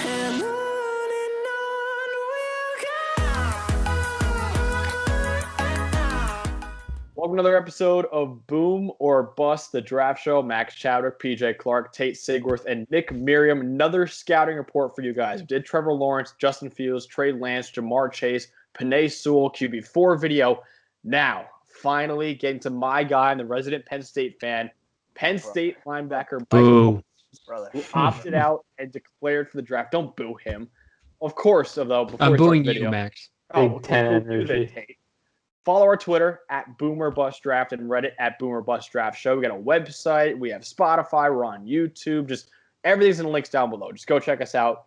And on we'll go. Welcome to another episode of Boom or Bust, the draft show. Max Chadwick, PJ Clark, Tate Sigworth, and Nick Merriam. Another scouting report for you guys. We did Trevor Lawrence, Justin Fields, Trey Lance, Jamar Chase, Penei Sewell, QB4 video. Now, finally getting to my guy, and the resident Penn State fan, Penn State linebacker Micah Parsons, who opted out and declared for the draft. Don't boo him. Of course, though, before I'm we start booing the video. you, Max. Oh, Big Ten energy. Tate. Follow our Twitter at Boomer Bust Draft and Reddit at Boomer Bust Draft Show. We got a website. We have Spotify. We're on YouTube. Just everything's in the links down below. Just go check us out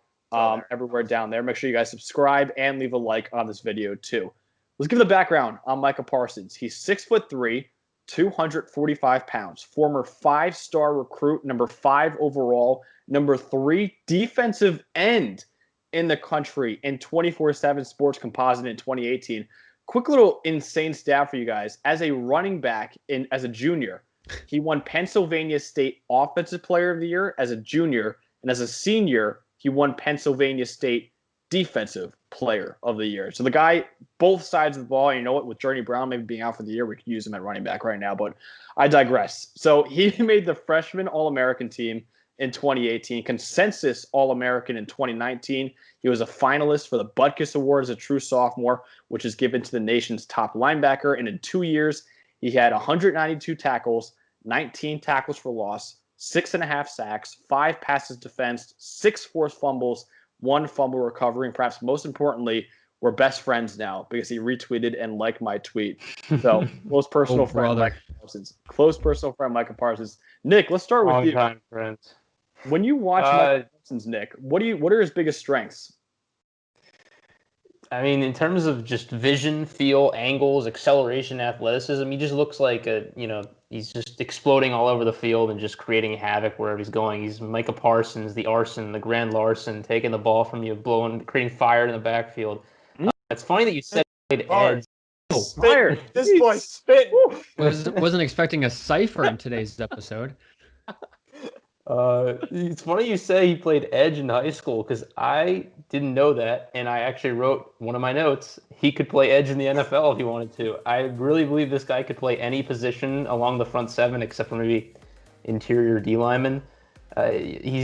everywhere down there. Make sure you guys subscribe and leave a like on this video too. Let's give the background on Micah Parsons. He's 6'3", 245 pounds. Former 5-star recruit, number 5 overall, number 3 defensive end in the country in 24/7 Sports Composite in 2018. Quick little insane stat for you guys. As a running back, as a junior, he won Pennsylvania State Offensive Player of the Year as a junior, and as a senior, he won Pennsylvania State Defensive Player of the Year. So the guy, both sides of the ball, you know what, with Journey Brown maybe being out for the year, we could use him at running back right now, but I digress. So he made the freshman All-American team in 2018, consensus All-American in 2019. He was a finalist for the Butkus Award as a true sophomore, which is given to the nation's top linebacker. And in 2 years, he had 192 tackles, 19 tackles for loss, 6.5 sacks, 5 passes defensed, 6 forced fumbles, 1 fumble recovery, and perhaps most importantly, we're best friends now because he retweeted and liked my tweet. So close personal friend Micah Parsons. Close personal friend Micah Parsons. Nick, let's start with you. Long-time friends. When you watch Micah Parsons, Nick, what are his biggest strengths? I mean, in terms of just vision, feel, angles, acceleration, athleticism, he just looks like he's just exploding all over the field and just creating havoc wherever he's going. He's Micah Parsons, the arson, the Grand Larson, taking the ball from you, creating fire in the backfield. It's funny that you said he played edge. Fired. This boy spit. Wasn't expecting a cipher in today's episode. It's funny you say he played edge in high school because I didn't know that, and I actually wrote one of my notes. He could play edge in the NFL if he wanted to. I really believe this guy could play any position along the front seven except for maybe interior D lineman. He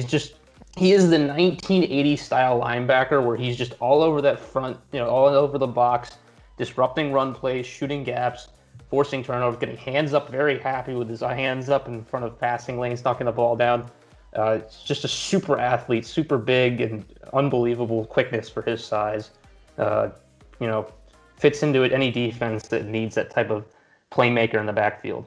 is the 1980 style linebacker where he's just all over that front, all over the box, disrupting run plays, shooting gaps, forcing turnovers, getting hands up, very happy with his hands up in front of passing lanes, knocking the ball down. It's just a super athlete, super big, and unbelievable quickness for his size. Fits into any defense that needs that type of playmaker in the backfield.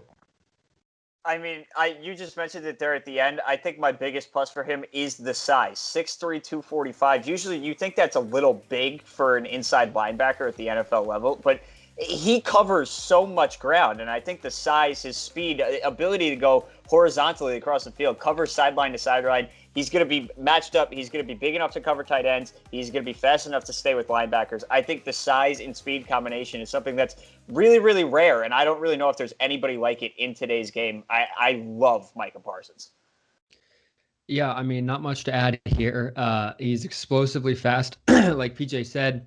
I mean, you just mentioned it there at the end. I think my biggest plus for him is the size, 6'3", 245. Usually you think that's a little big for an inside linebacker at the NFL level, but he covers so much ground, and I think the size, his speed, ability to go horizontally across the field, cover sideline to sideline, he's going to be matched up. He's going to be big enough to cover tight ends. He's going to be fast enough to stay with linebackers. I think the size and speed combination is something that's really, really rare, and I don't really know if there's anybody like it in today's game. I love Micah Parsons. Yeah, I mean, not much to add here. He's explosively fast, like PJ said.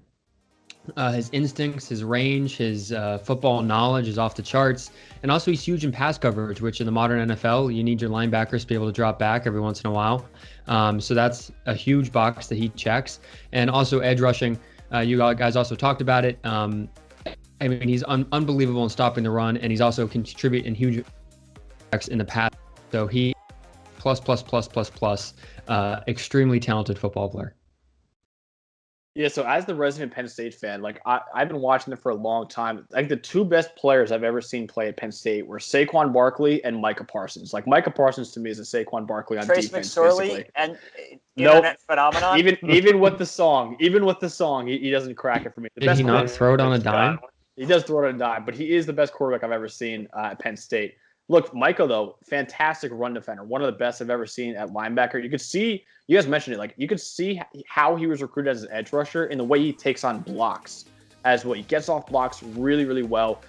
His instincts, his range, his football knowledge is off the charts. And also he's huge in pass coverage, which in the modern NFL, you need your linebackers to be able to drop back every once in a while. So that's a huge box that he checks. And also edge rushing. You guys also talked about it. I mean, he's unbelievable in stopping the run, and he's also contribute in huge in the pass. So he plus, extremely talented football player. Yeah, so as the resident Penn State fan, I've been watching them for a long time. I think the 2 best players I've ever seen play at Penn State were Saquon Barkley and Micah Parsons. Micah Parsons to me is a Saquon Barkley on Trace defense. McSorley basically. And internet phenomenon. Even with the song, he doesn't crack it for me. Did he not throw it on a dime? He does throw it on a dime, but he is the best quarterback I've ever seen at Penn State. Look, Micah, though, fantastic run defender. One of the best I've ever seen at linebacker. You could see, you guys mentioned it, you could see how he was recruited as an edge rusher in the way he takes on blocks as well. He gets off blocks really, really well.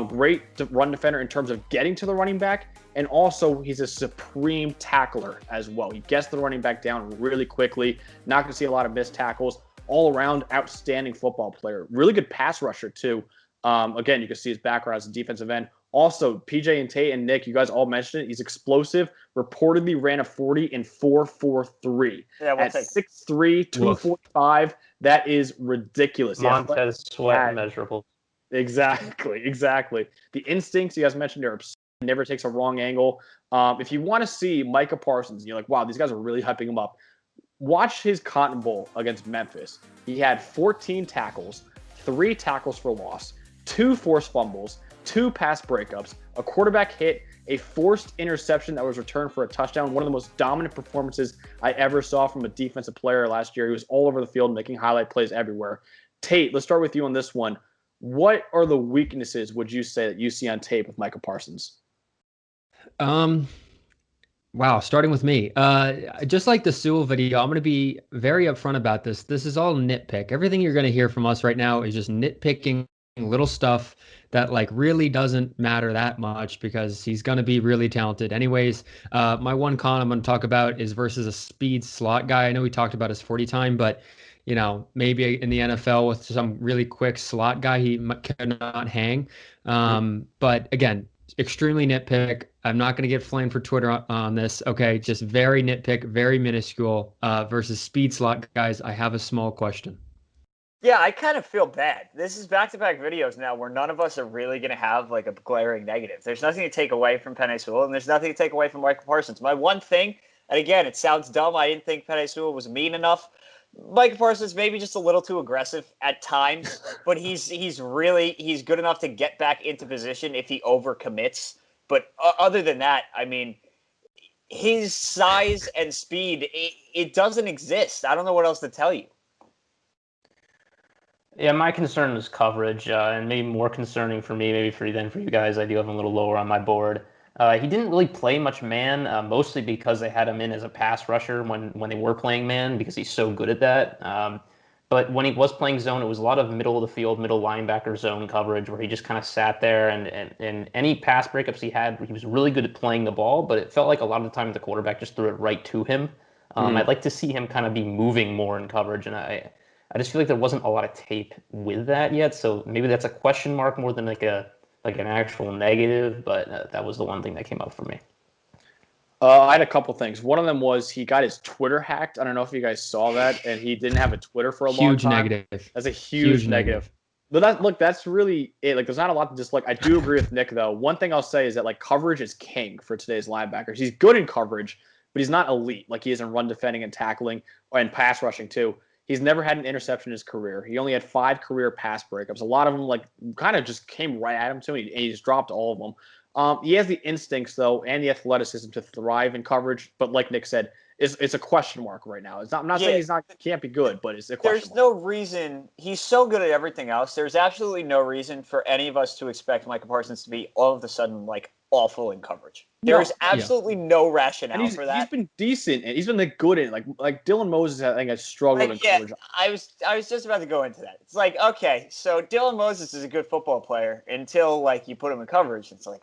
Great run defender in terms of getting to the running back And also, he's a supreme tackler as well. He gets the running back down really quickly. Not going to see a lot of missed tackles. All around, outstanding football player. Really good pass rusher, too. Again, you can see his background as a defensive end. Also, PJ and Tate and Nick, you guys all mentioned it. He's explosive. Reportedly ran a 40 in 4.43. Yeah, at 6'3", 245. That is ridiculous. Montez Sweat measurable. Exactly. The instincts you guys mentioned are absurd. Never takes a wrong angle. If you want to see Micah Parsons, you're like, wow, these guys are really hyping him up. Watch his Cotton Bowl against Memphis. He had 14 tackles, 3 tackles for loss, 2 forced fumbles, 2 pass breakups, a quarterback hit, a forced interception that was returned for a touchdown. One of the most dominant performances I ever saw from a defensive player last year. He was all over the field making highlight plays everywhere. Tate, let's start with you on this one. What are the weaknesses, would you say, that you see on tape with Micah Parsons? Wow, starting with me. Just like the Sewell video, I'm going to be very upfront about this. This is all nitpick. Everything you're going to hear from us right now is just nitpicking little stuff that like really doesn't matter that much because he's going to be really talented anyways. My one con I'm going to talk about is versus a speed slot guy. I know we talked about his 40 time, but you know, maybe in the NFL with some really quick slot guy, he cannot hang. But again, extremely nitpick. I'm not going to get flamed for Twitter on this. Okay, just very nitpick, very minuscule versus speed slot guys. I have a small question. Yeah, I kind of feel bad. This is back-to-back videos now where none of us are really going to have like a glaring negative. There's nothing to take away from Penn Sewell, and there's nothing to take away from Micah Parsons. My one thing, and again, it sounds dumb. I didn't think Penn Sewell was mean enough. Micah Parsons maybe just a little too aggressive at times, but he's good enough to get back into position if he overcommits. But other than that, I mean, his size and speed, it doesn't exist. I don't know what else to tell you. Yeah, my concern was coverage, and maybe more concerning for me, maybe for you guys. I do have him a little lower on my board. He didn't really play much man, mostly because they had him in as a pass rusher when they were playing man, because he's so good at that. But when he was playing zone, it was a lot of middle of the field, middle linebacker zone coverage, where he just kind of sat there, and any pass breakups he had, he was really good at playing the ball, but it felt like a lot of the time the quarterback just threw it right to him. I'd like to see him kind of be moving more in coverage, and I just feel like there wasn't a lot of tape with that yet, so maybe that's a question mark more than like an actual negative, but that was the one thing that came up for me. I had a couple things. One of them was he got his Twitter hacked. I don't know if you guys saw that, and he didn't have a Twitter for a long time. Huge negative. That's a huge negative. But that's really it. Like, there's not a lot to dislike. I do agree with Nick, though. One thing I'll say is that like coverage is king for today's linebackers. He's good in coverage, but he's not elite like he is in run defending and tackling and pass rushing too. He's never had an interception in his career. He only had 5 career pass breakups. A lot of them like kind of just came right at him too, and he just dropped all of them. He has the instincts though and the athleticism to thrive in coverage, but like Nick said, it's a question mark right now. I'm not saying can't be good, but it's a question mark. There's no reason. He's so good at everything else. There's absolutely no reason for any of us to expect Micah Parsons to be all of a sudden like awful in coverage. There's absolutely no rationale for that. He's been decent, and he's been good in it. Like Dylan Moses, I think, has struggled in coverage. I was just about to go into that. It's like, okay, so Dylan Moses is a good football player until like you put him in coverage. It's like,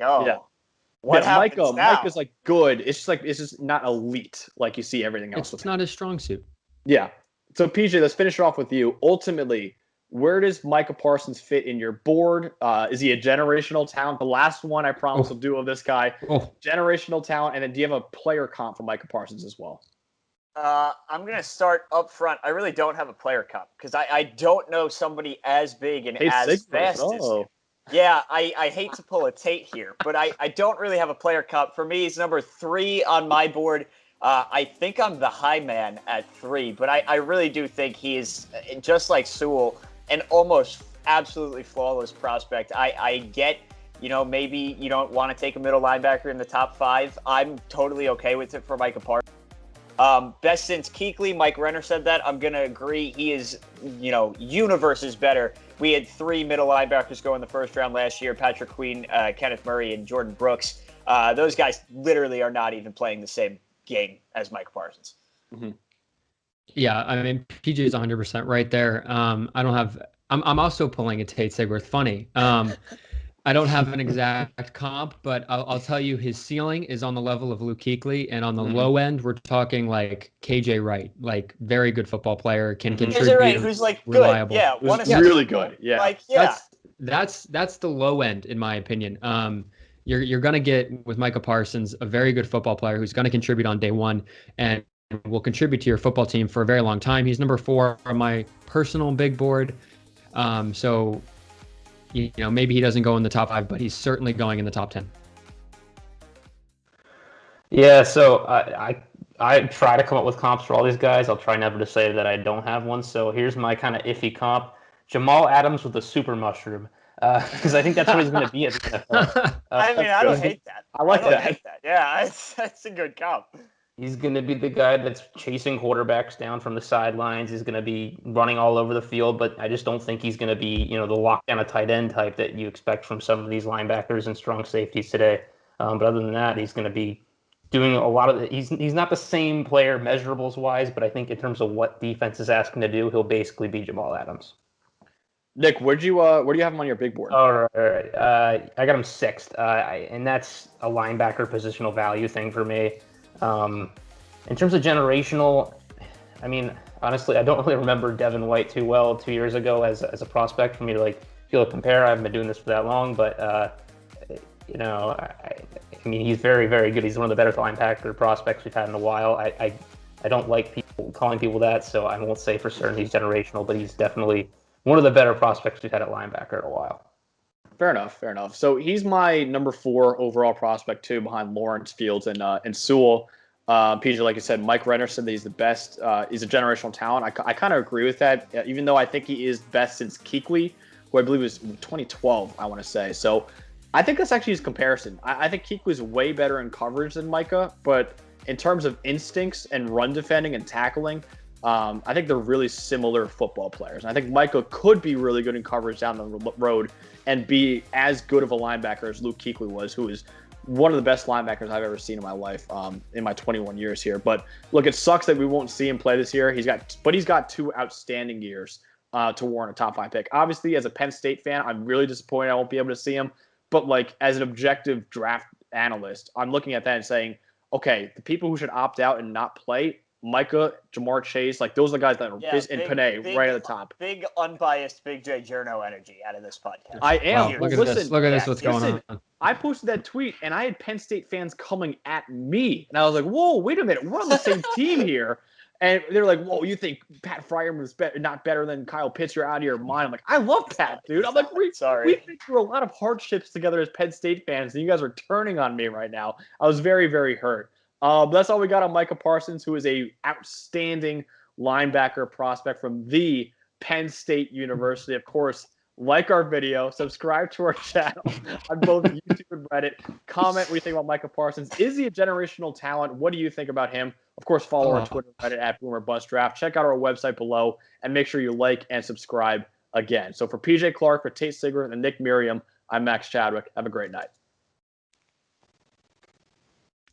what happens now? Micah's like good. It's just not elite like you see everything else. It's not his strong suit. Yeah. So PJ, let's finish it off with you. Ultimately, where does Micah Parsons fit in your board? Is he a generational talent? The last one I promise will do of this guy. Generational talent. And then do you have a player comp for Micah Parsons as well? I'm going to start up front. I really don't have a player comp because I don't know somebody as big and as fast as him. Yeah, I hate to pull a Tate here, but I don't really have a player comp. For me, he's number 3 on my board. I think I'm the high man at 3, but I really do think he is, just like Sewell, an almost absolutely flawless prospect. I get, maybe you don't want to take a middle linebacker in the top 5. I'm totally okay with it for Micah Parsons. Best since Kuechly. Mike Renner said that. I'm going to agree. He is, universe is better. We had 3 middle linebackers go in the first round last year: Patrick Queen, Kenneth Murray, and Jordan Brooks. Those guys literally are not even playing the same game as Mike Parsons. Mm-hmm. Yeah, I mean, PJ is 100% right there. I'm also pulling a Tate Sigworth. Funny. I don't have an exact comp, but I'll tell you his ceiling is on the level of Luke Kuechly, and on the low end, we're talking like KJ Wright, like very good football player, can contribute, KJ Wright, who's like reliable. Good. Yeah, Who's really good. Yeah. Like, yeah. That's the low end in my opinion. You're gonna get with Micah Parsons a very good football player who's gonna contribute on day one and will contribute to your football team for a very long time. He's number 4 on my personal big board. So you know, maybe he doesn't go in the top 5, but he's certainly going in the top 10. Yeah, so I try to come up with comps for all these guys. I'll try never to say that I don't have one. So here's my kind of iffy comp: Jamal Adams with a super mushroom, because I think that's what he's going to be at the NFL. I mean, I don't hate that. I like that. Hate that. Yeah, that's a good comp. He's going to be the guy that's chasing quarterbacks down from the sidelines. He's going to be running all over the field, but I just don't think he's going to be, you know, the lockdown a tight end type that you expect from some of these linebackers and strong safeties today. But other than that, he's going to be doing a lot of he's not the same player measurables wise, but I think in terms of what defense is asking to do, he'll basically be Jamal Adams. Nick, where do you have him on your big board? All right. I got him 6th, and that's a linebacker positional value thing for me. In terms of generational, I mean, honestly, I don't really remember Devin White too well 2 years ago as a prospect for me to like feel to compare. I haven't been doing this for that long, but you know, I mean, he's very, very good. He's one of the better linebacker prospects we've had in a while. I don't like people calling people that, so I won't say for certain he's generational, but he's definitely one of the better prospects we've had at linebacker in a while. Fair enough. So he's my number 4 overall prospect too, behind Lawrence, Fields, and Sewell. PJ, like you said, Mike Renner said that he's the best. He's a generational talent. I kind of agree with that, even though I think he is best since Kuechly, who I believe was 2012, I want to say. So I think that's actually his comparison. I think Kuechly was way better in coverage than Micah, but in terms of instincts and run defending and tackling, I think they're really similar football players. And I think Micah could be really good in coverage down the road and be as good of a linebacker as Luke Kuechly was, who is one of the best linebackers I've ever seen in my life, in my 21 years here. But look, it sucks that we won't see him play this year. He's got 2 outstanding years to warrant a top 5 pick. Obviously, as a Penn State fan, I'm really disappointed I won't be able to see him. But like as an objective draft analyst, I'm looking at that and saying, okay, the people who should opt out and not play, Micah, Jamar Chase, like those are the guys that are and Panay right at the top. Big unbiased Big J Journo energy out of this podcast. I am. Wow, look at this. Look at this. What's going on? I posted that tweet and I had Penn State fans coming at me, and I was like, "Whoa, wait a minute, we're on the same team here." And they're like, "Whoa, you think Pat Fryerman was not better than Kyle Pitts? You're out of your mind." I'm like, "I love Pat, dude." I'm like, we've been through a lot of hardships together as Penn State fans, and you guys are turning on me right now. I was very, very hurt. But that's all we got on Micah Parsons, who is a outstanding linebacker prospect from the Penn State University. Of course, like our video, subscribe to our channel on both YouTube and Reddit. Comment what you think about Micah Parsons. Is he a generational talent? What do you think about him? Of course, follow our Twitter and Reddit at Boomer Bust Draft. Check out our website below and make sure you like and subscribe again. So for PJ Clark, for Tate Sigworth, and Nick Merriam, I'm Max Chadwick. Have a great night.